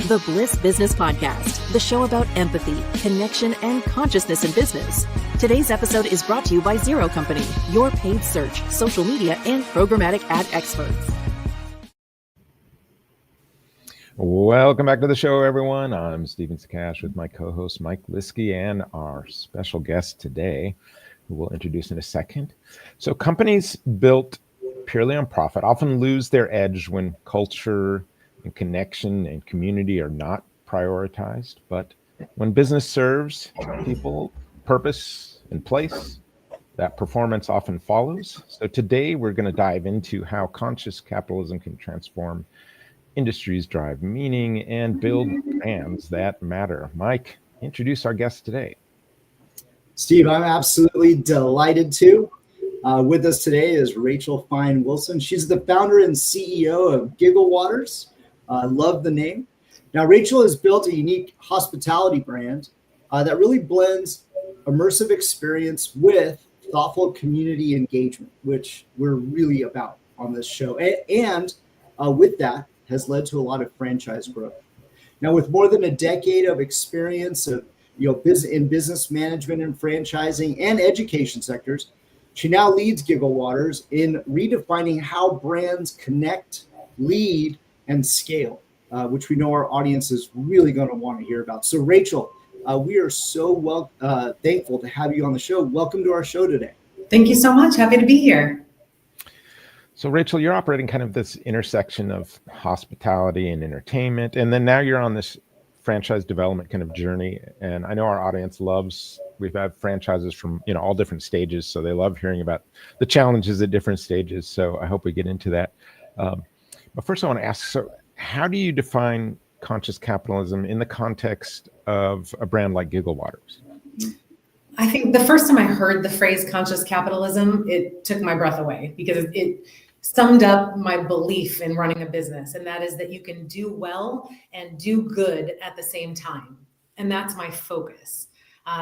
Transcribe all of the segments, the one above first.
The Bliss Business Podcast, the show about empathy, connection, and consciousness in business. Today's episode is brought to you by Zero Company, your paid search, social media, and programmatic ad experts. Welcome back to the show, everyone. I'm Stephen Sakach with my co-host Mike Liwski and our special guest today, who we'll introduce in a second. So companies built purely on profit often lose their edge when culture and connection and community are not prioritized. But when business serves people, purpose, and place, that performance often follows. So today we're going to dive into how conscious capitalism can transform industries, drive meaning, and build brands that matter. Mike, introduce our guest today. Steve, I'm absolutely delighted to. With us today is Rachel Fine-Wilson. She's the founder and CEO of Gigglewaters. Love the name. Now, Rachel has built a unique hospitality brand that really blends immersive experience with thoughtful community engagement, which we're really about on this show. And with that, has led to a lot of franchise growth. Now, with more than a decade of experience of in business management and franchising and education sectors, she now leads Gigglewaters in redefining how brands connect, lead, and scale, which we know our audience is really going to want to hear about. So, Rachel, we are so thankful to have you on the show. Welcome to our show today. Thank you so much. Happy to be here. So Rachel, you're operating kind of this intersection of hospitality and entertainment, and then now you're on this franchise development kind of journey. And I know our audience we've had franchises from all different stages, so they love hearing about the challenges at different stages. So I hope we get into that. But first I want to ask, so how do you define conscious capitalism in the context of a brand like Gigglewaters? I think the first time I heard the phrase conscious capitalism, it took my breath away because it summed up my belief in running a business. And that is that you can do well and do good at the same time. And that's my focus.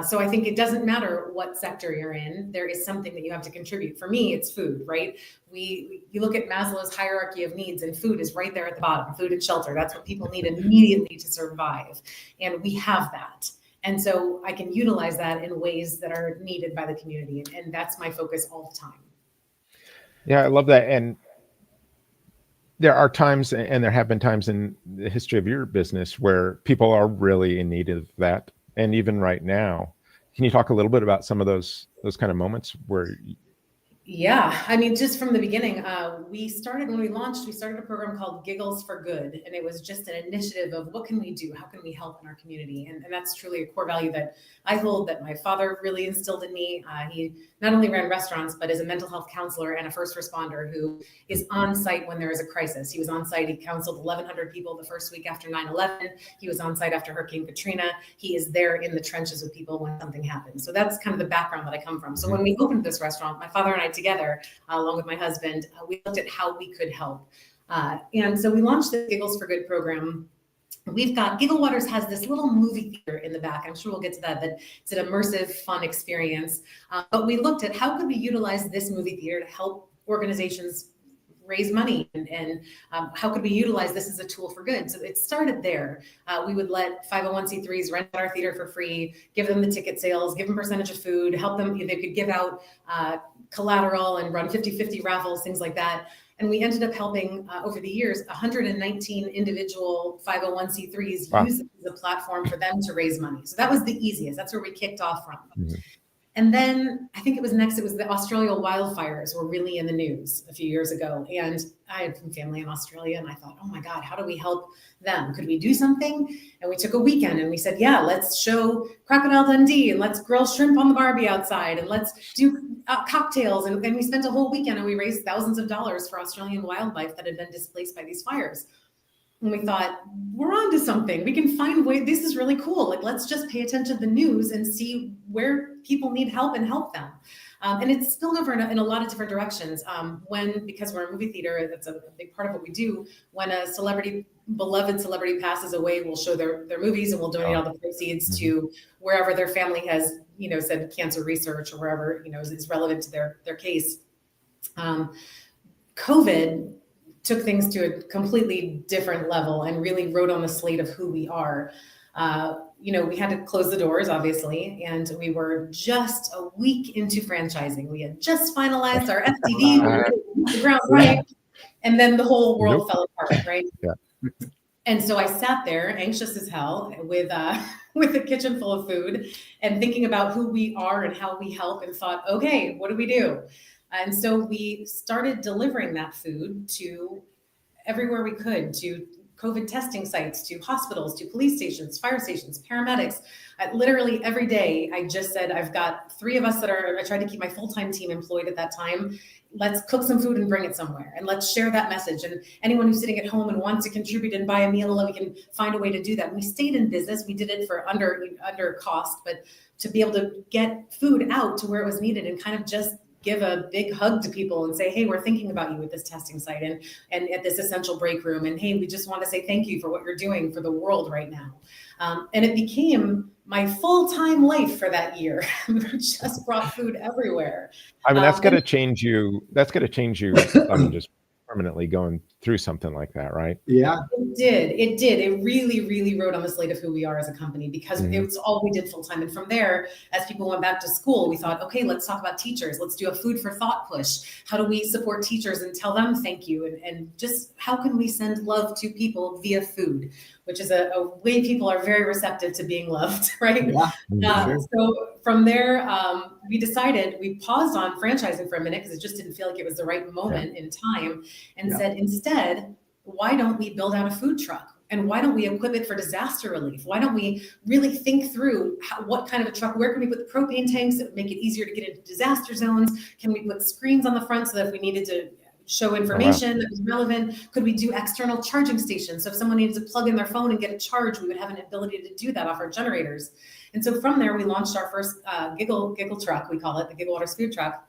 So I think it doesn't matter what sector you're in, there is something that you have to contribute. For me, it's food, right? You look at Maslow's hierarchy of needs, and food is right there at the bottom, food and shelter. That's what people need immediately to survive. And we have that. And so I can utilize that in ways that are needed by the community. And that's my focus all the time. Yeah, I love that. And there are times, and there have been times in the history of your business where people are really in need of that. And even right now, can you talk a little bit about some of those kind of moments where? Yeah, I mean, just from the beginning, when we started a program called Giggles for Good. And it was just an initiative of what can we do? How can we help in our community? And that's truly a core value that I hold, that my father really instilled in me. He not only ran restaurants, but is a mental health counselor and a first responder who is on site when there is a crisis. He was on site. He counseled 1,100 people the first week after 9/11. He was on site after Hurricane Katrina. He is there in the trenches with people when something happens. So that's kind of the background that I come from. So when we opened this restaurant, my father and I together, along with my husband, we looked at how we could help. And so we launched the Giggles for Good program. Gigglewaters has this little movie theater in the back. I'm sure we'll get to that, but it's an immersive, fun experience. But we looked at how could we utilize this movie theater to help organizations raise money and how could we utilize this as a tool for good? So it started there. We would let 501c3s rent our theater for free, give them the ticket sales, give them percentage of food, help them. They could give out collateral and run 50-50 raffles, things like that. And we ended up helping over the years, 119 individual 501c3s Wow. use it as a platform for them to raise money. So that was the easiest. That's where we kicked off from. Mm-hmm. And then I think it was the Australia wildfires were really in the news a few years ago. And I had some family in Australia and I thought, oh my God, how do we help them? Could we do something? And we took a weekend and we said, yeah, let's show Crocodile Dundee and let's grill shrimp on the Barbie outside and let's do cocktails. And we spent a whole weekend and we raised thousands of dollars for Australian wildlife that had been displaced by these fires. And we thought, we're onto something. We can find ways. This is really cool. Like, let's just pay attention to the news and see where people need help and help them. And it's spilled over in a lot of different directions. Because we're a movie theater, that's a big part of what we do. When a beloved celebrity passes away, we'll show their movies and we'll donate all the proceeds to wherever their family has, said cancer research or wherever, is relevant to their case. COVID took things to a completely different level and really wrote on the slate of who we are. We had to close the doors, obviously, and we were just a week into franchising. We had just finalized our FDD, we were hitting the ground right, and then the whole world fell apart, right? Yeah. And so I sat there, anxious as hell, with a kitchen full of food, and thinking about who we are and how we help, and thought, okay, what do we do? And so we started delivering that food to everywhere we could, to COVID testing sites, to hospitals, to police stations, fire stations, paramedics. Literally every day, I just said, I've got 3 of us I tried to keep my full-time team employed at that time. Let's cook some food and bring it somewhere, and let's share that message. And anyone who's sitting at home and wants to contribute and buy a meal, we can find a way to do that. And we stayed in business. We did it for under cost, but to be able to get food out to where it was needed and kind of just give a big hug to people and say, hey, we're thinking about you at this testing site and at this essential break room. And hey, we just want to say thank you for what you're doing for the world right now. And it became my full-time life for that year. We just brought food everywhere. I mean, that's going to change you. That's going to change you. Just permanently going through something like that, right? Yeah. It did. It really, really wrote on the slate of who we are as a company, because it was all we did full time. And from there, as people went back to school, we thought, okay, let's talk about teachers. Let's do a food for thought push. How do we support teachers and tell them thank you? And just how can we send love to people via food, which is a way people are very receptive to being loved, right? Yeah. So from there, we paused on franchising for a minute because it just didn't feel like it was the right moment in time, and said, instead, why don't we build out a food truck? And why don't we equip it for disaster relief? Why don't we really think through what kind of a truck, where can we put the propane tanks that would make it easier to get into disaster zones? Can we put screens on the front so that if we needed to show information that was relevant? Could we do external charging stations? So if someone needed to plug in their phone and get a charge, we would have an ability to do that off our generators. And so from there, we launched our first Giggle truck, we call it, the Gigglewaters food truck,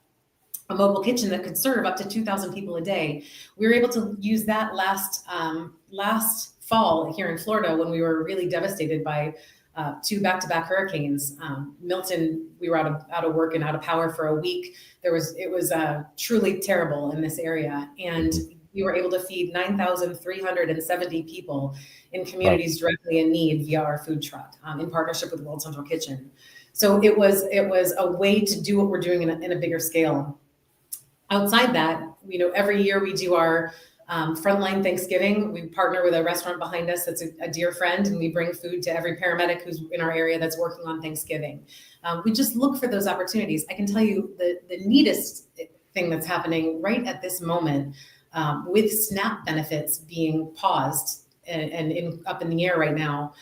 a mobile kitchen that could serve up to 2,000 people a day. We were able to use that last fall here in Florida when we were really devastated by 2 back-to-back hurricanes. Milton, we were out of work and out of power for a week. It was truly terrible in this area. And we were able to feed 9,370 people in communities directly in need via our food truck, in partnership with World Central Kitchen. So it was a way to do what we're doing in a bigger scale. Outside that, every year we do our Frontline Thanksgiving. We partner with a restaurant behind us that's a dear friend, and we bring food to every paramedic who's in our area that's working on Thanksgiving. We just look for those opportunities. I can tell you the neatest thing that's happening right at this moment, with SNAP benefits being paused and up in the air right now.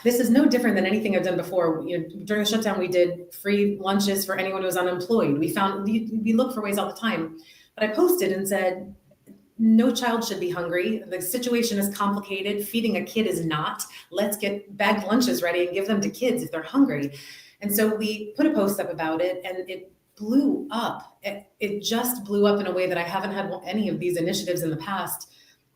This is no different than anything I've done before. During the shutdown, we did free lunches for anyone who was unemployed. We look for ways all the time. But I posted and said, no child should be hungry. The situation is complicated. Feeding a kid is not. Let's get bagged lunches ready and give them to kids if they're hungry. And so we put a post up about it, and it blew up. It just blew up in a way that I haven't had any of these initiatives in the past.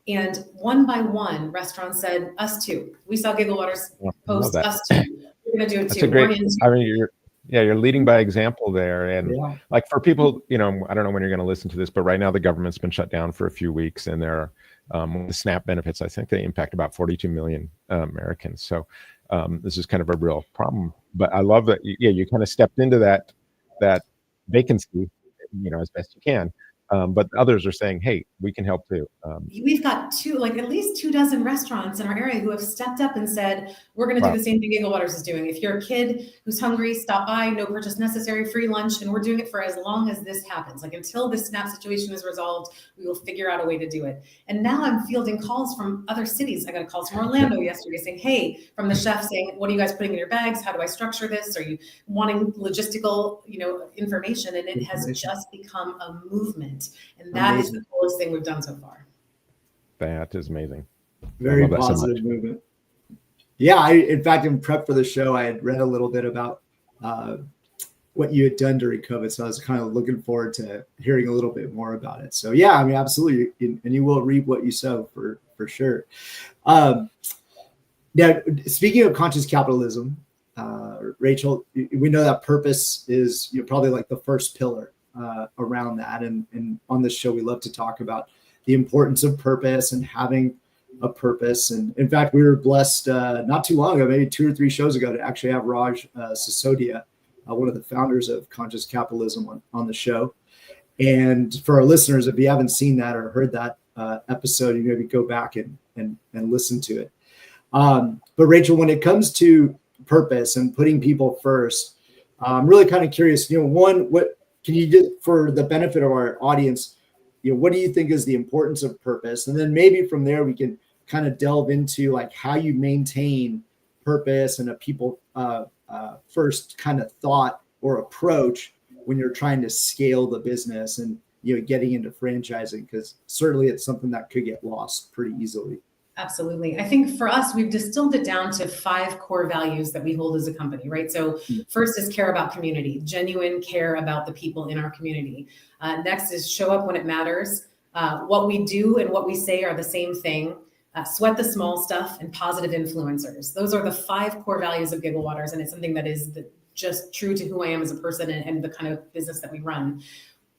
And one by one, restaurants said, us too. We saw Gigglewaters post, us too. We're going to do it too. You're leading by example there. And like for people, I don't know when you're going to listen to this, but right now the government's been shut down for a few weeks, and there are the SNAP benefits. I think they impact about 42 million Americans. So this is kind of a real problem. But I love that, you kind of stepped into that vacancy, as best you can. But others are saying, hey, we can help too. We've got at least 24 restaurants in our area who have stepped up and said, we're going to do the same thing Gigglewaters is doing. If you're a kid who's hungry, stop by, no purchase necessary, free lunch. And we're doing it for as long as this happens. Until this SNAP situation is resolved, we will figure out a way to do it. And now I'm fielding calls from other cities. I got a call from Orlando yesterday saying, hey, from the chef saying, what are you guys putting in your bags? How do I structure this? Are you wanting logistical, information? And it has just become a movement. And that is the coolest thing we've done so far. That is amazing. Very positive movement. Yeah, in fact, in prep for the show, I had read a little bit about what you had done during COVID. So I was kind of looking forward to hearing a little bit more about it. So yeah, I mean, absolutely. And you will reap what you sow for sure. Now, speaking of conscious capitalism, Rachel, we know that purpose is probably like the first pillar around that. And on this show, we love to talk about the importance of purpose and having a purpose. And in fact, we were blessed not too long ago, maybe 2 or 3 shows ago, to actually have Raj Sisodia, one of the founders of Conscious Capitalism, on the show. And for our listeners, if you haven't seen that or heard that episode, you maybe go back and listen to it. But Rachel, when it comes to purpose and putting people first, I'm really kind of curious, one, what can you do for the benefit of our audience? What do you think is the importance of purpose? And then maybe from there, we can kind of delve into like how you maintain purpose and a people first kind of thought or approach when you're trying to scale the business and getting into franchising, because certainly it's something that could get lost pretty easily. Absolutely. I think for us, we've distilled it down to 5 core values that we hold as a company, right? So first is care about community, genuine care about the people in our community. Next is show up when it matters. What we do and what we say are the same thing. Sweat the small stuff, and positive influencers. Those are the 5 core values of Gigglewaters, and it's something that is just true to who I am as a person and the kind of business that we run.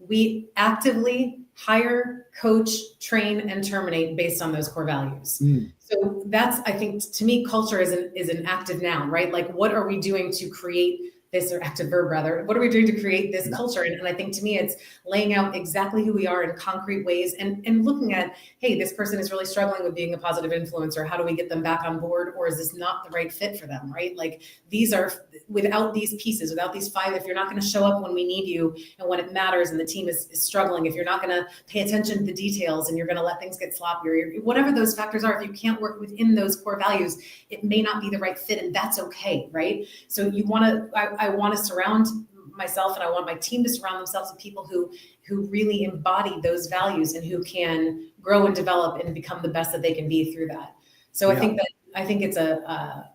We actively hire, coach, train, and terminate based on those core values. So that's, I think, to me, culture is an active noun, right? Like, what are we doing to create this, or active verb rather, what are we doing to create this culture? And I think to me, it's laying out exactly who we are in concrete ways and looking at, hey, this person is really struggling with being a positive influencer. How do we get them back on board? Or is this not the right fit for them, right? Like, these are, without these pieces, without these 5, if you're not going to show up when we need you and when it matters and the team is struggling, if you're not going to pay attention to the details and you're going to let things get sloppy, or whatever those factors are, if you can't work within those core values, it may not be the right fit, and that's okay, right? So you want to, I want to surround myself, and I want my team to surround themselves with people who really embody those values and who can grow and develop and become the best that they can be through that. So I think it's a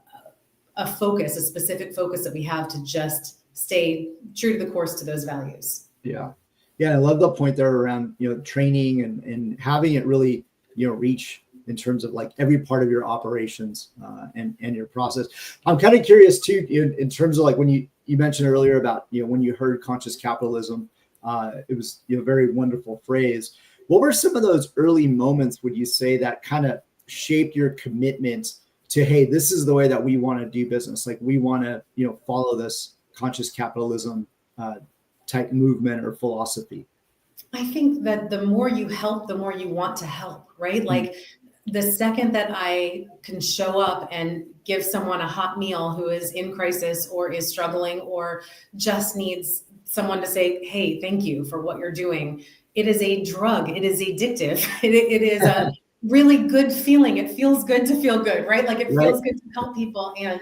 focus, a specific focus that we have to just stay true to the course to those values. Yeah. I love the point there around training and having it really reach in terms of like every part of your operations and your process. I'm kind of curious too, in terms of like when you mentioned earlier about, when you heard conscious capitalism, it was a very wonderful phrase. What were some of those early moments, would you say, that kind of shaped your commitment to, hey, this is the way that we want to do business? Like, we want to, follow this conscious capitalism type movement or philosophy? I think that the more you help, the more you want to help, right? Like, the second that I can show up and give someone a hot meal who is in crisis or is struggling or just needs someone to say, hey, thank you for what you're doing, it is a drug. It is addictive. It is a really good feeling. It feels good to feel good, right? Like, it feels good to help people, and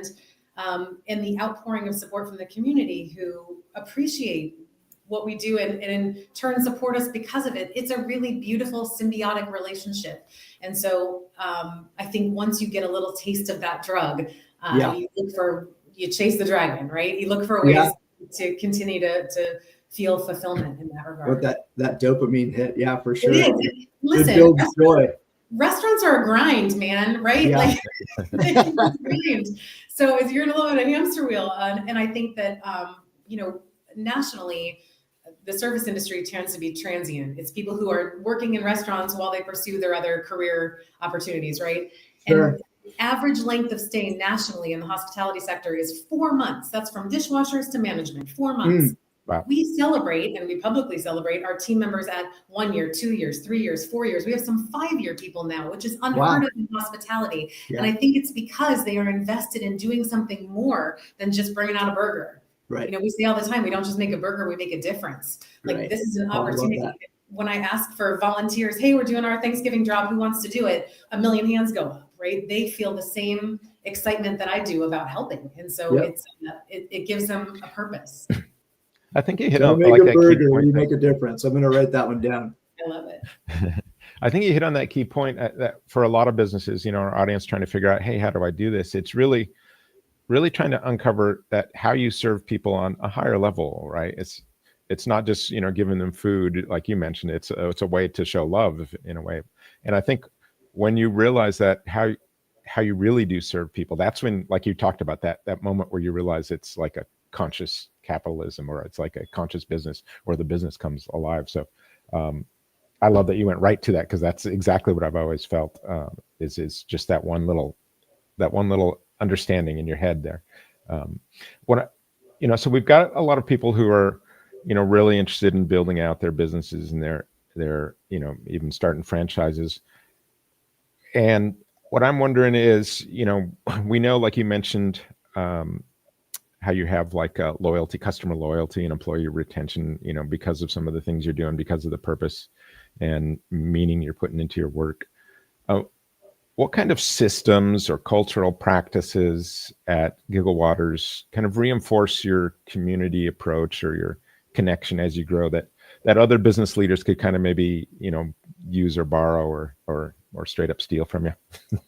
the outpouring of support from the community who appreciate what we do and in turn support us because of it. It's a really beautiful symbiotic relationship. And so I think once you get a little taste of that drug, you chase the dragon, right? You look for ways to continue to feel fulfillment in that regard. With that dopamine hit. Yeah, for sure. It is. Listen, it builds joy. Restaurants are a grind, man, right? Yeah. Like, it's a grind. So you're in a little bit of a hamster wheel. And I think that, nationally, the service industry tends to be transient. It's people who are working in restaurants while they pursue their other career opportunities, right? Sure. And average length of stay nationally in the hospitality sector is 4 months. That's from dishwashers to management, 4 months. Wow. We celebrate, and we publicly celebrate, our team members at 1 year, 2 years, 3 years, 4 years. We have some 5-year people now, which is unheard of in hospitality. Yeah. And I think it's because they are invested in doing something more than just bringing out a burger. Right. We say all the time, we don't just make a burger, we make a difference. Like, this is an opportunity. When I ask for volunteers, hey, we're doing our Thanksgiving drop, who wants to do it? 1 million hands go up, right? They feel the same excitement that I do about helping. And so it gives them a purpose. I think you hit on make like a that burger, key point. You make a difference. I'm going to write that one down. I love it. I think you hit on that key point that for a lot of businesses, our audience trying to figure out, hey, how do I do this? It's really trying to uncover that how you serve people on a higher level, right? It's not just, giving them food, like you mentioned. It's a way to show love in a way. And I think when you realize that how you really do serve people, that's when, like you talked about, that moment where you realize it's like a conscious capitalism, or it's like a conscious business, or the business comes alive. So I love that you went right to that, because that's exactly what I've always felt, is just that one little understanding in your head there. So we've got a lot of people who are, really interested in building out their businesses, and they're even starting franchises. And what I'm wondering is, we know, like you mentioned, how you have like loyalty, customer loyalty and employee retention, because of some of the things you're doing, because of the purpose and meaning you're putting into your work. What kind of systems or cultural practices at Gigglewaters kind of reinforce your community approach or your connection as you grow, that other business leaders could kind of maybe, use or borrow or straight up steal from you?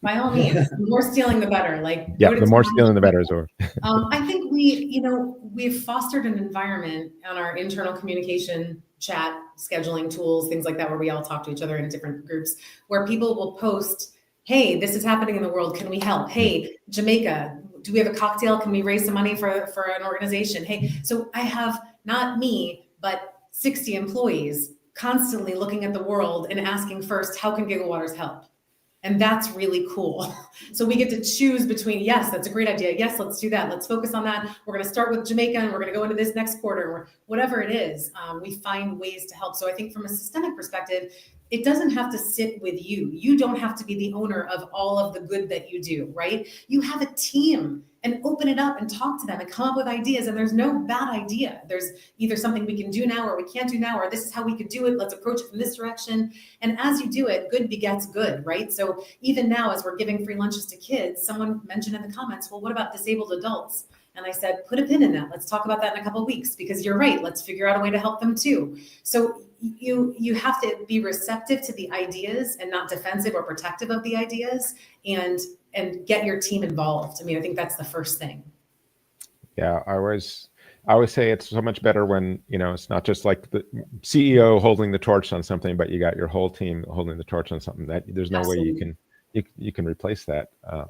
By all means, the more stealing, the better. The more stealing, the better as well. I think we've fostered an environment on our internal communication, chat, scheduling tools, things like that, where we all talk to each other in different groups, where people will post, hey, this is happening in the world. Can we help? Hey, Jamaica, do we have a cocktail? Can we raise some money for an organization? Hey, so I have not me, but 60 employees constantly looking at the world and asking first, how can Gigglewaters help? And that's really cool. So we get to choose between, yes, that's a great idea. Yes, let's do that. Let's focus on that. We're going to start with Jamaica and we're going to go into this next quarter, or whatever it is. We find ways to help. So I think from a systemic perspective, it doesn't have to sit with you. You don't have to be the owner of all of the good that you do, right? You have a team, and open it up and talk to them and come up with ideas. And there's no bad idea. There's either something we can do now or we can't do now, or this is how we could do it. Let's approach it from this direction. And as you do it, good begets good, right? So even now, as we're giving free lunches to kids, someone mentioned in the comments, well, what about disabled adults? And I said, put a pin in that. Let's talk about that in a couple of weeks, because you're right. Let's figure out a way to help them too. So you have to be receptive to the ideas and not defensive or protective of the ideas, and get your team involved. I mean, I think that's the first thing. Yeah, I always say it's so much better when, it's not just like the CEO holding the torch on something, but you got your whole team holding the torch on something. That there's no Absolutely. Way you can replace that.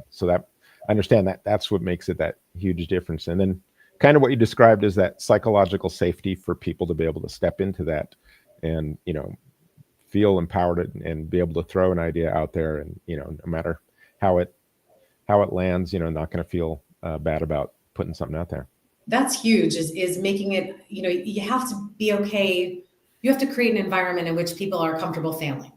So that I understand that's what makes it that huge difference. And then kind of what you described is that psychological safety for people to be able to step into that and, feel empowered and be able to throw an idea out there, and, no matter how it lands, not going to feel bad about putting something out there. That's huge, is making it, you have to be okay. You have to create an environment in which people are comfortable failing,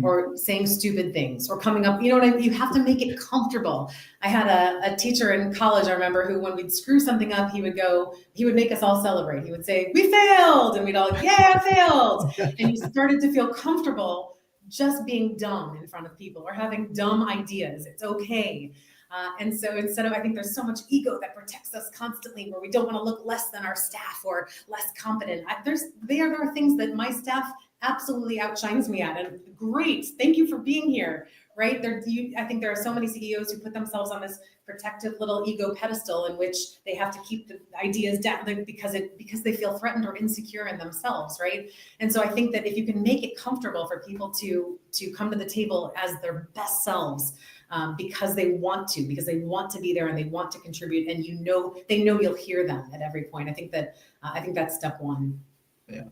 or saying stupid things, or coming up, what I mean? You have to make it comfortable. I had a teacher in college, I remember, who, when we'd screw something up, he would make us all celebrate. He would say, we failed. And we'd all, yeah, failed. And you started to feel comfortable just being dumb in front of people, or having dumb ideas. It's okay. And so instead of, I think there's so much ego that protects us constantly, where we don't want to look less than our staff or less competent. There are things that my staff absolutely outshines me at, and great, thank you for being here, right? I think there are so many CEOs who put themselves on this protective little ego pedestal in which they have to keep the ideas down because they feel threatened or insecure in themselves, right? And so I think that if you can make it comfortable for people to come to the table as their best selves, because they want to be there and they want to contribute, and they know you'll hear them at every point. I think that's step one. Yeah.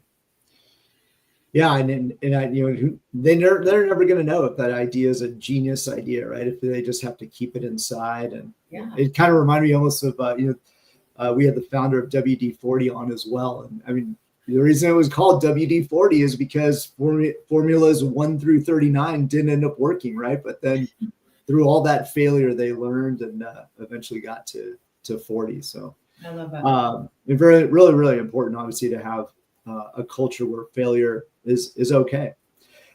Yeah, and they're never going to know if that idea is a genius idea, right? If they just have to keep it inside. And it kind of reminded me almost of we had the founder of WD-40 on as well, and I mean, the reason it was called WD-40 is because formulas 1 through 39 didn't end up working, right? But then through all that failure, they learned and eventually got to 40. So I love that. Really, really important, obviously, to have a culture where failure is okay.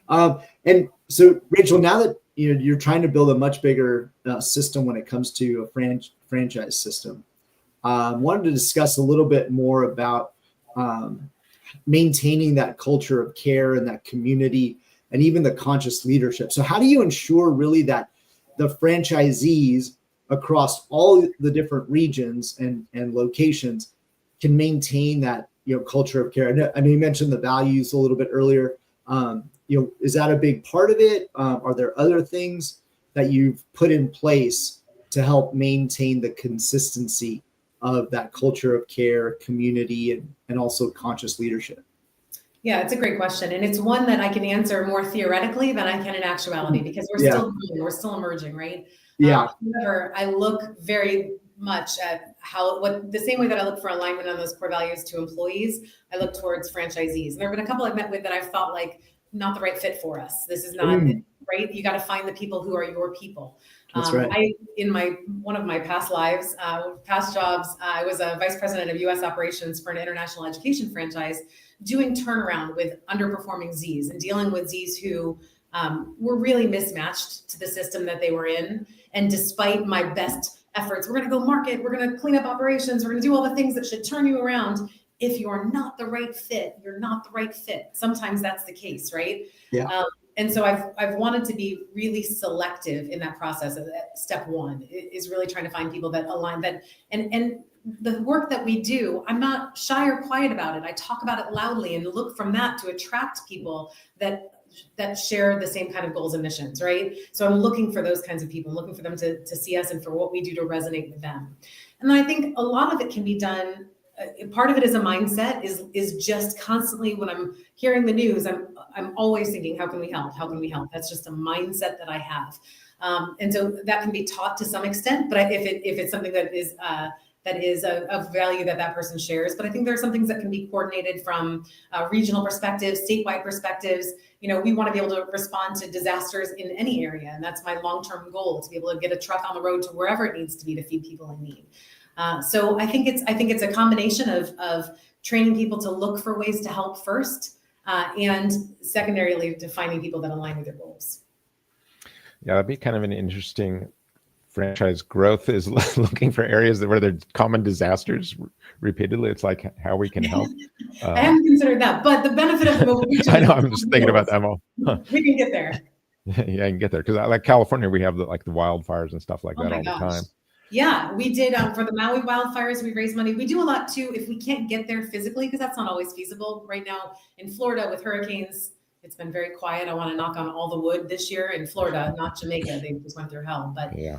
And so, Rachel, now that you're trying to build a much bigger system when it comes to a franchise system, wanted to discuss a little bit more about maintaining that culture of care and that community, and even the conscious leadership. So how do you ensure really that the franchisees across all the different regions and locations can maintain that culture of care? I know you mentioned the values a little bit earlier. Is that a big part of it? Are there other things that you've put in place to help maintain the consistency of that culture of care, community, and also conscious leadership? Yeah, it's a great question. And it's one that I can answer more theoretically than I can in actuality, because we're still growing, we're still emerging, right? Yeah. However, I look very much at the same way that I look for alignment on those core values to employees, I look towards franchisees. And there have been a couple I've met with that I've felt like not the right fit for us. This is not right. You got to find the people who are your people. That's right. In one of my past lives, past jobs, I was a vice president of U.S. operations for an international education franchise, doing turnaround with underperforming Zs and dealing with Zs who were really mismatched to the system that they were in. And despite my best efforts, we're going to go market, we're going to clean up operations, we're going to do all the things that should turn you around. If you're not the right fit, you're not the right fit. Sometimes that's the case, right? Yeah. And so I've wanted to be really selective in that process. Step one is really trying to find people that align, that and the work that we do, I'm not shy or quiet about it. I talk about it loudly and look from that to attract people that share the same kind of goals and missions, right? So I'm looking for those kinds of people, looking for them to see us and for what we do to resonate with them. And then I think a lot of it can be done. Part of it is a mindset, is just constantly, when I'm hearing the news, I'm always thinking, how can we help? How can we help? That's just a mindset that I have. And so that can be taught to some extent, but if it's something that is of value that person shares. But I think there are some things that can be coordinated from regional perspectives, statewide perspectives. We want to be able to respond to disasters in any area. And that's my long-term goal, to be able to get a truck on the road to wherever it needs to be to feed people in need. So I think it's a combination of training people to look for ways to help first, and secondarily to finding people that align with their goals. Yeah, that'd be kind of an interesting franchise growth, is looking for areas where there's common disasters repeatedly. It's like how we can help. I haven't considered that, but the benefit of the mobile region. I know, I'm just thinking about that all. We can get there. Yeah, I can get there, because like California, we have the wildfires and stuff like that all the time. Yeah, we did for the Maui wildfires. We raised money. We do a lot too if we can't get there physically, because that's not always feasible. Right now in Florida with hurricanes, it's been very quiet. I want to knock on all the wood this year in Florida, not Jamaica. They just went through hell. But yeah.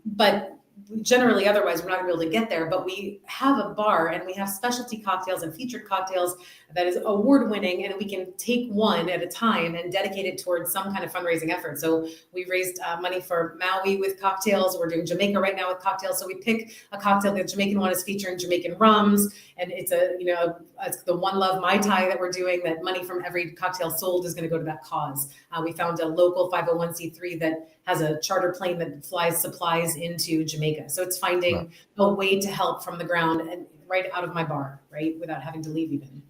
But generally, otherwise, we're not going to be able to get there. But we have a bar, and we have specialty cocktails and featured cocktails that is award-winning, and we can take one at a time and dedicate it towards some kind of fundraising effort. So we raised money for Maui with cocktails. We're doing Jamaica right now with cocktails. So we pick a cocktail. The Jamaican one is featuring Jamaican rums, and it's it's the One Love Mai Tai that we're doing. That money from every cocktail sold is going to go to that cause. We found a local 501c3 that has a charter plane that flies supplies into Jamaica. So it's finding a way to help from the ground and right out of my bar, right, without having to leave even.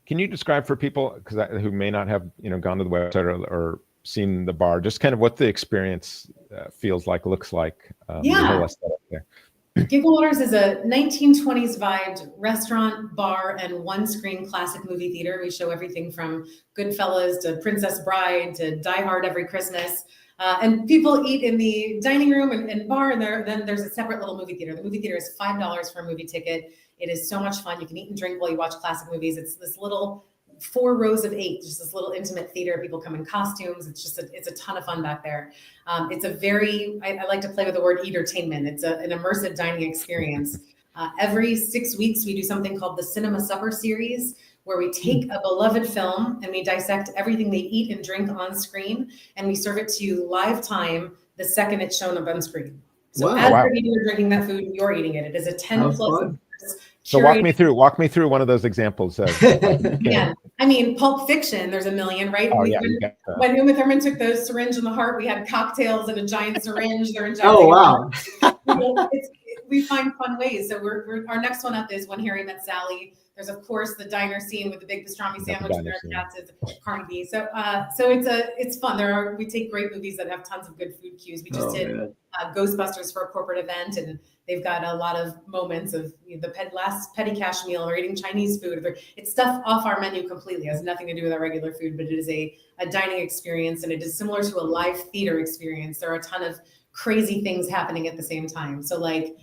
Can you describe for people who may not have gone to the website or seen the bar, just kind of what the experience feels like, looks like? The whole aesthetic there. Gigglewaters is a 1920s vibed restaurant, bar, and one-screen classic movie theater. We show everything from Goodfellas to Princess Bride to Die Hard every Christmas. And people eat in the dining room and bar, and then there's a separate little movie theater. The movie theater is $5 for a movie ticket. It is so much fun. You can eat and drink while you watch classic movies. It's this little 4 rows of 8, just this little intimate theater. People come in costumes. It's a ton of fun back there. It's a very, I like to play with the word entertainment. It's an immersive dining experience. Every 6 weeks, we do something called the Cinema Supper Series, where we take a beloved film and we dissect everything they eat and drink on screen, and we serve it to you live time the second it's shown up on screen. So as you're eating or drinking that food, you're eating it. It is a 10 plus. So walk me through one of those examples. Yeah, I mean, Pulp Fiction, there's a million, right? Oh, when Uma Thurman took the syringe in the heart, we had cocktails and a giant syringe. They're injecting. Oh, wow. We find fun ways. So our next one up is When Harry Met Sally. There's of course the diner scene with the big pastrami sandwich and their cats at Carnegie. So it's fun. We take great movies that have tons of good food cues. We just did Ghostbusters for a corporate event, and they've got a lot of moments of the last petty cash meal, or eating Chinese food. It's stuff off our menu completely. It has nothing to do with our regular food, but it is a dining experience, and it is similar to a live theater experience. There are a ton of crazy things happening at the same time. So like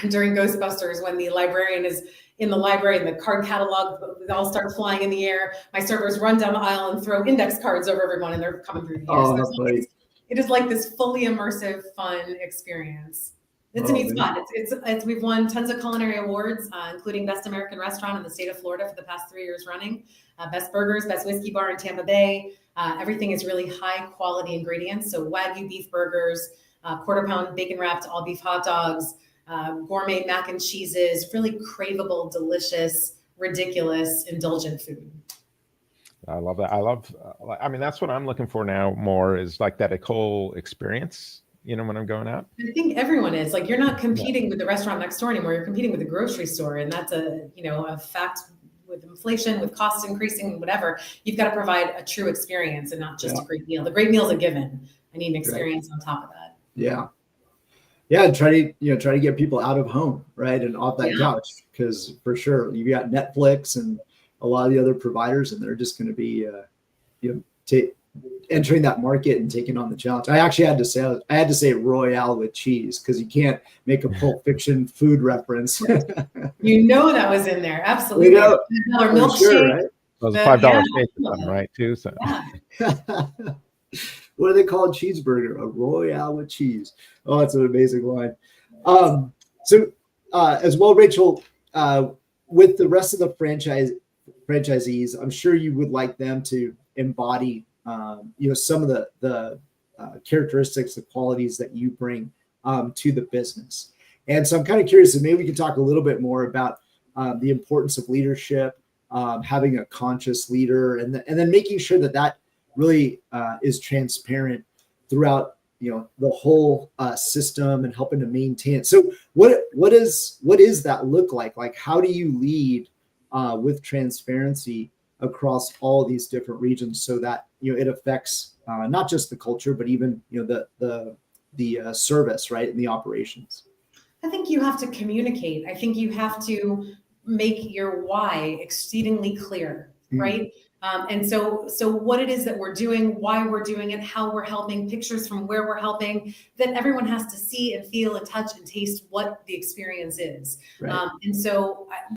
during Ghostbusters, when the librarian is in the library and the card catalog, they all start flying in the air, my servers run down the aisle and throw index cards over everyone, and they're coming through the air. That's funny. It is like this fully immersive, fun experience. It's a neat spot. It's we've won tons of culinary awards, including Best American Restaurant in the state of Florida for the past 3 years running, Best Burgers, Best Whiskey Bar in Tampa Bay. Everything is really high quality ingredients. So Wagyu beef burgers, quarter pound bacon wrapped all beef hot dogs, gourmet mac and cheeses, really craveable, delicious, ridiculous, indulgent food. I love that. I mean, that's what I'm looking for now more is like that whole experience, when I'm going out. I think everyone is like, you're not competing with the restaurant next door anymore. You're competing with the grocery store. And that's a fact with inflation, with costs increasing, whatever. You've got to provide a true experience and not just a great meal. The great meal is a given. I need an experience on top of that. Yeah. Yeah. Try to get people out of home, right? And off that couch, because for sure you got Netflix and a lot of the other providers, and they're just going to be, entering that market and taking on the challenge. I actually had to say Royale with cheese because you can't make a Pulp Fiction food reference. That was in there, absolutely. Milkshake. Sure, right? It was a $5 steak or something, right? Too. So. Yeah. What do they call a cheeseburger? A Royale with cheese. Oh, that's an amazing line. As well, Rachel, with the rest of the franchisees, I'm sure you would like them to embody, some of the characteristics, the qualities that you bring to the business. And so I'm kind of curious, and maybe we can talk a little bit more about the importance of leadership, having a conscious leader, and then making sure that really is transparent throughout, the whole system and helping to maintain it. So what does that look like? Like, how do you lead with transparency across all these different regions so that it affects not just the culture, but even the service, right, and the operations? I think you have to communicate. I think you have to make your why exceedingly clear, right? And so what it is that we're doing, why we're doing it, how we're helping, pictures from where we're helping, that everyone has to see and feel and touch and taste what the experience is. Right.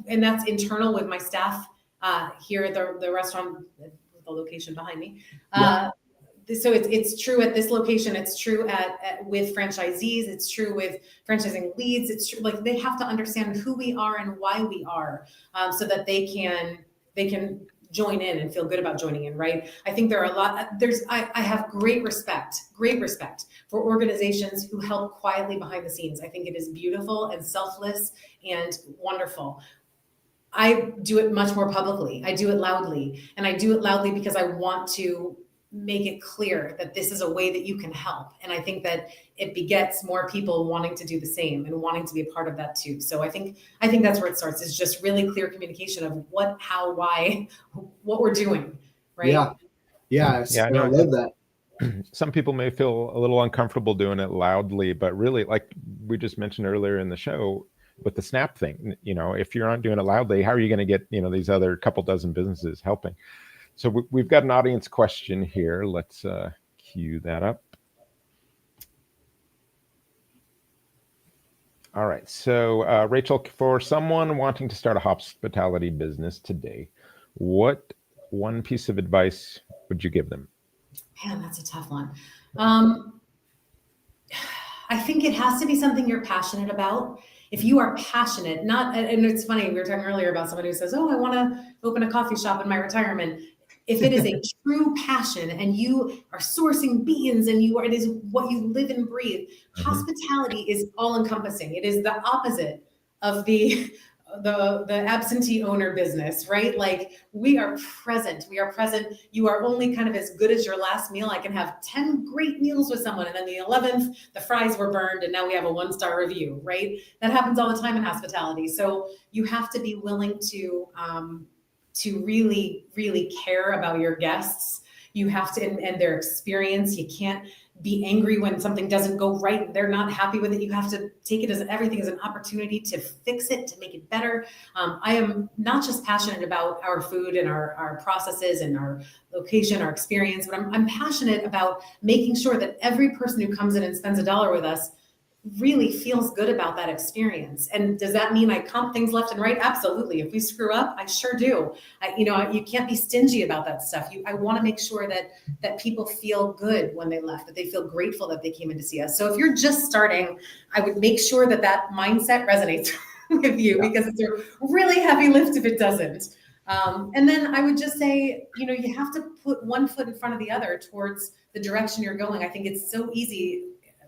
And that's internal with my staff here at the restaurant, the location behind me. So it's true at this location. It's true with franchisees. It's true with franchising leads. It's true, like they have to understand who we are and why we are, so that they can join in and feel good about joining in, right? I think there are I have great respect for organizations who help quietly behind the scenes. I think it is beautiful and selfless and wonderful. I do it much more publicly. I do it loudly, and I do it loudly because I want to make it clear that this is a way that you can help. And I think that it begets more people wanting to do the same and wanting to be a part of that too. So I think that's where it starts, is just really clear communication of what, how, why, what we're doing, right? Yeah, I love that. Some people may feel a little uncomfortable doing it loudly, but really, like we just mentioned earlier in the show with the SNAP thing, if you're not doing it loudly, how are you going to get, these other couple dozen businesses helping? So we've got an audience question here. Let's cue that up. All right. So Rachel, for someone wanting to start a hospitality business today, what one piece of advice would you give them? Man, that's a tough one. I think it has to be something you're passionate about. If you are passionate, and it's funny, we were talking earlier about someone who says, I want to open a coffee shop in my retirement. If it is a true passion and you are sourcing beans and it is what you live and breathe, hospitality is all encompassing. It is the opposite of the absentee owner business, right? Like we are present. You are only kind of as good as your last meal. I can have 10 great meals with someone, and then the 11th, the fries were burned and now we have a 1-star review, right? That happens all the time in hospitality. So you have to be willing to really, really care about your guests. You have to, and their experience. You can't be angry when something doesn't go right and they're not happy with it. You have to take it as everything as an opportunity to fix it, to make it better. I am not just passionate about our food and our processes and our location, our experience, but I'm passionate about making sure that every person who comes in and spends $1 with us really feels good about that experience. And does that mean I comp things left and right? Absolutely. If we screw up, I sure do. You can't be stingy about that stuff. I want to make sure that people feel good when they left, that they feel grateful that they came in to see us. So if you're just starting, I would make sure that mindset resonates with you, because it's a really heavy lift if it doesn't. And then I would just say, you have to put one foot in front of the other towards the direction you're going. I think it's so easy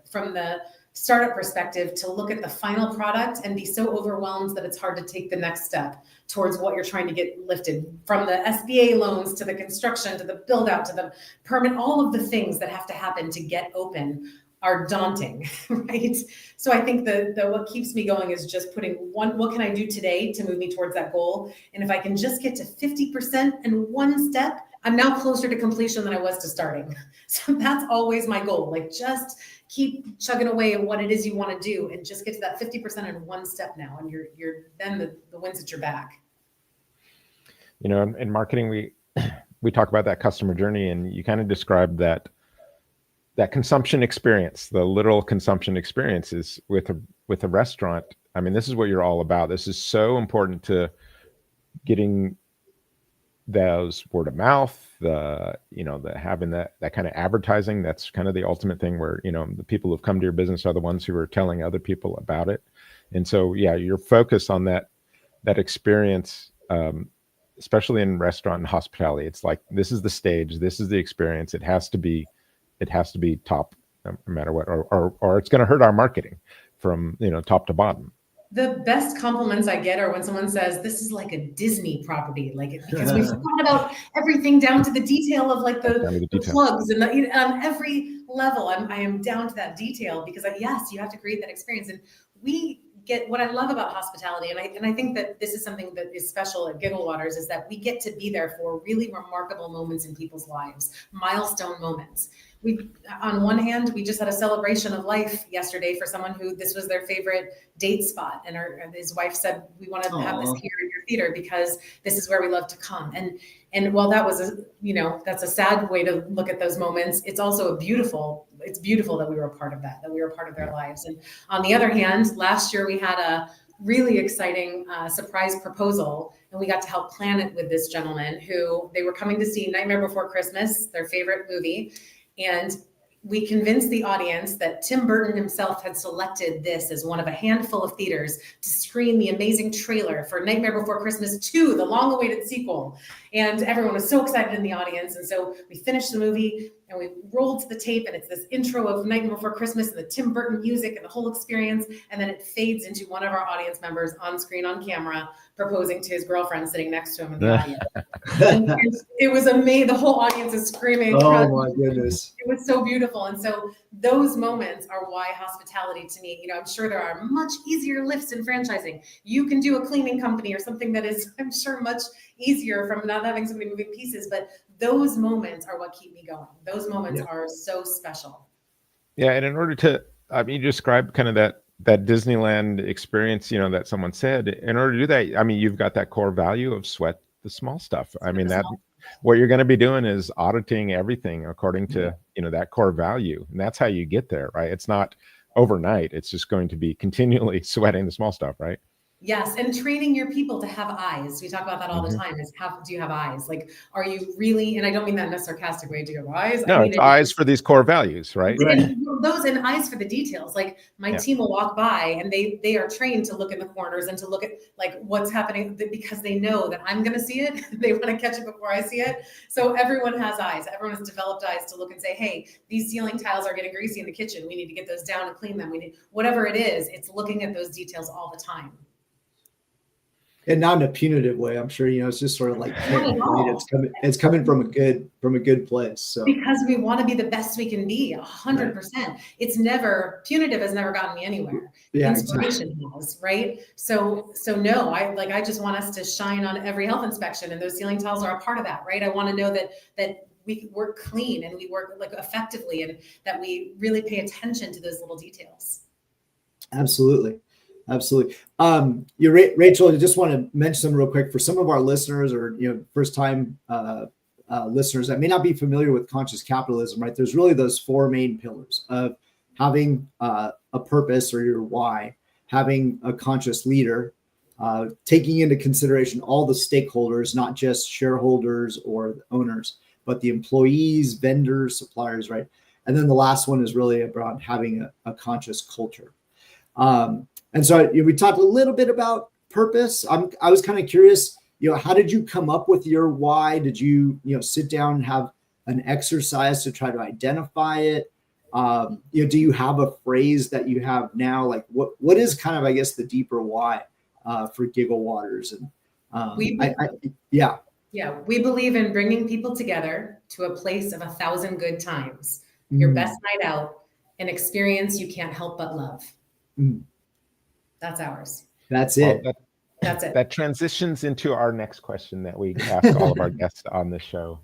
from the startup perspective to look at the final product and be so overwhelmed that it's hard to take the next step towards what you're trying to get lifted, from the SBA loans to the construction, to the build out, to the permit. All of the things that have to happen to get open are daunting, right? So I think the what keeps me going is just putting what can I do today to move me towards that goal? And if I can just get to 50% in one step, I'm now closer to completion than I was to starting. So that's always my goal. Like, just keep chugging away at what it is you want to do, and just get to that 50% in one step now. And you're then the wind's at your back. In marketing, we talk about that customer journey, and you kind of described that consumption experience, the literal consumption experience is with a restaurant. I mean, this is what you're all about. This is so important to getting those word of mouth, having that kind of advertising. That's kind of the ultimate thing where, the people who've come to your business are the ones who are telling other people about it. And so, your focus on that experience, especially in restaurant and hospitality, it's like, this is the stage, this is the experience. It has to be top, no matter what, or it's going to hurt our marketing from, top to bottom. The best compliments I get are when someone says, this is like a Disney property, because we've thought about everything down to the detail of the plugs and on every level. I am down to that detail, because yes, you have to create that experience. And we get, what I love about hospitality, and I think that this is something that is special at Gigglewaters, is that we get to be there for really remarkable moments in people's lives, milestone moments. On one hand, we just had a celebration of life yesterday for someone who this was their favorite date spot. And his wife said, we want to have this here in your theater because this is where we love to come. And while that was, that's a sad way to look at those moments, it's also beautiful that we were a part of that we were a part of their lives. And on the other hand, last year we had a really exciting surprise proposal, and we got to help plan it with this gentleman who they were coming to see Nightmare Before Christmas, their favorite movie. And we convinced the audience that Tim Burton himself had selected this as one of a handful of theaters to screen the amazing trailer for Nightmare Before Christmas 2, the long-awaited sequel. And everyone was so excited in the audience. And so we finished the movie and we rolled to the tape, and it's this intro of Nightmare Before Christmas and the Tim Burton music and the whole experience. And then it fades into one of our audience members on screen, on camera, proposing to his girlfriend sitting next to him in the audience. And it was amazing. The whole audience is screaming. Oh my goodness. It was so beautiful. And so those moments are why hospitality, to me, I'm sure there are much easier lifts in franchising. You can do a cleaning company or something that is, I'm sure, much easier from not having so many moving pieces, but those moments are what keep me going. Those moments are so special. Yeah. And in order to, you described kind of that Disneyland experience, that someone said. In order to do that, you've got that core value of sweat the small stuff. What you're going to be doing is auditing everything according to, that core value. And that's how you get there, right? It's not overnight. It's just going to be continually sweating the small stuff, right? Yes. And training your people to have eyes. We talk about that all the time, is do you have eyes? Like, are you really, and I don't mean that in a sarcastic way, do you have eyes? No, it's eyes for these core values, right? And those, and eyes for the details. Like, my team will walk by and they are trained to look in the corners and to look at what's happening, because they know that I'm going to see it. They want to catch it before I see it. So everyone has eyes. Everyone has developed eyes to look and say, hey, these ceiling tiles are getting greasy in the kitchen. We need to get those down and clean them. We need, whatever it is, it's looking at those details all the time. And not in a punitive way. I'm sure, it's just sort of like, it's coming from a good place. So because we want to be the best we can be, 100%. It's never, punitive has never gotten me anywhere. Inspiration has, right? So no, I just want us to shine on every health inspection, and those ceiling tiles are a part of that, right? I want to know that we work clean and we work effectively, and that we really pay attention to those little details. Absolutely. Rachel, I just want to mention something real quick for some of our listeners, or first time listeners that may not be familiar with conscious capitalism. Right, there's really those four main pillars of having a purpose or your why, having a conscious leader, taking into consideration all the stakeholders, not just shareholders or the owners, but the employees, vendors, suppliers, right? And then the last one is really about having a conscious culture. And so we talked a little bit about purpose. I was kind of curious, how did you come up with your why? Did you, sit down and have an exercise to try to identify it? Do you have a phrase that you have now? Like what is kind of, I guess, the deeper why for Gigglewaters? And we believe in bringing people together to a place of 1,000 good times, your best night out, an experience you can't help but love. That's ours. That's it. That's it. That transitions into our next question that we ask all of our guests on the show,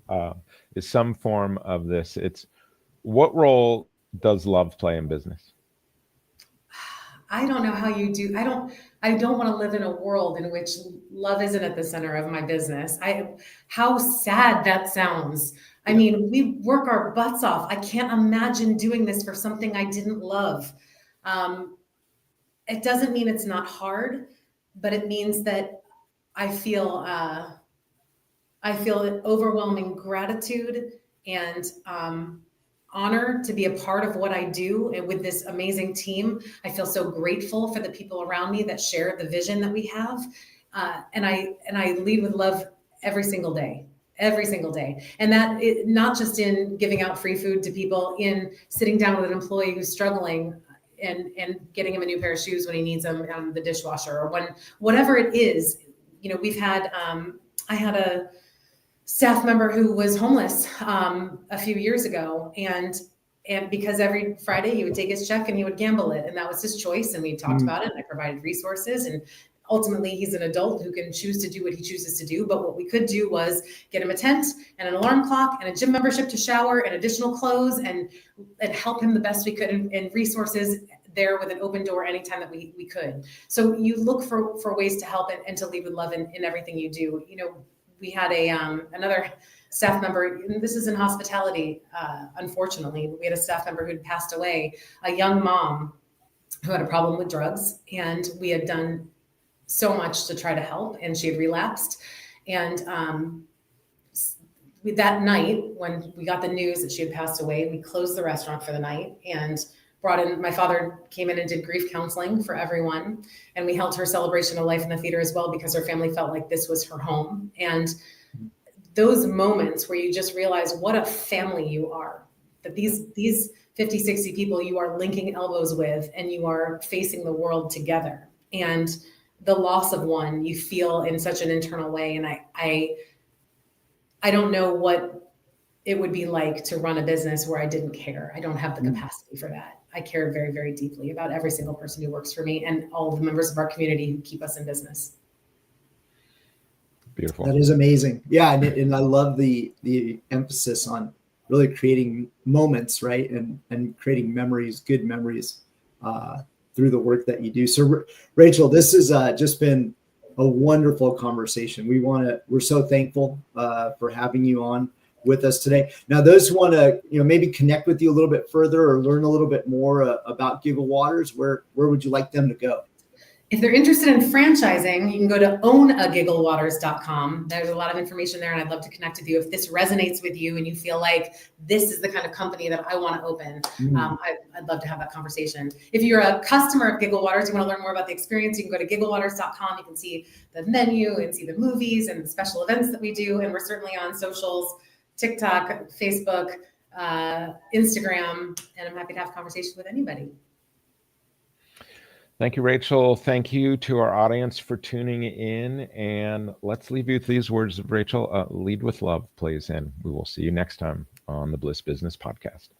is some form of this. It's, what role does love play in business? I don't know how you do. I don't want to live in a world in which love isn't at the center of my business. How sad that sounds. I mean, we work our butts off. I can't imagine doing this for something I didn't love. It doesn't mean it's not hard, but it means that I feel overwhelming gratitude and honor to be a part of what I do, and with this amazing team. I feel so grateful for the people around me that share the vision that we have, and I lead with love every single day. And that not just in giving out free food to people, in sitting down with an employee who's struggling and getting him a new pair of shoes when he needs them on the dishwasher, or whatever it is. We've had I had a staff member who was homeless a few years ago, and because every Friday he would take his check and he would gamble it, and that was his choice, and we talked about it, and I provided resources, and ultimately he's an adult who can choose to do what he chooses to do. But what we could do was get him a tent and an alarm clock and a gym membership to shower and additional clothes, and help him the best we could, and resources there with an open door anytime that we could. So you look for ways to help and to lead with love in everything you do. We had another staff member, and this is in hospitality, unfortunately. We had a staff member who'd passed away, a young mom who had a problem with drugs, and we had done so much to try to help, and she had relapsed. And that night, when we got the news that she had passed away, we closed the restaurant for the night and brought in, my father came in and did grief counseling for everyone. And we held her celebration of life in the theater as well, because her family felt like this was her home. And those moments where you just realize what a family you are, that these 50, 60 people you are linking elbows with, and you are facing the world together. And the loss of one, you feel in such an internal way. And I don't know what it would be like to run a business where I didn't care. I don't have the capacity for that. I care very, very deeply about every single person who works for me, and all of the members of our community who keep us in business. Beautiful. That is amazing. Yeah. And I love the emphasis on really creating moments, right? And creating memories, good memories, through the work that you do. So Rachel, this has just been a wonderful conversation. We're so thankful for having you on with us today. Now, those who want to, maybe connect with you a little bit further or learn a little bit more about Gigglewaters, where would you like them to go? If they're interested in franchising, you can go to ownagigglewaters.com. There's a lot of information there, and I'd love to connect with you. If this resonates with you and you feel like this is the kind of company that I want to open, I'd love to have that conversation. If you're a customer of Gigglewaters, you want to learn more about the experience, you can go to gigglewaters.com. You can see the menu and see the movies and the special events that we do. And we're certainly on socials, TikTok, Facebook, Instagram, and I'm happy to have a conversation with anybody. Thank you, Rachel. Thank you to our audience for tuning in. And let's leave you with these words of Rachel. Lead with love, please. And we will see you next time on the Bliss Business Podcast.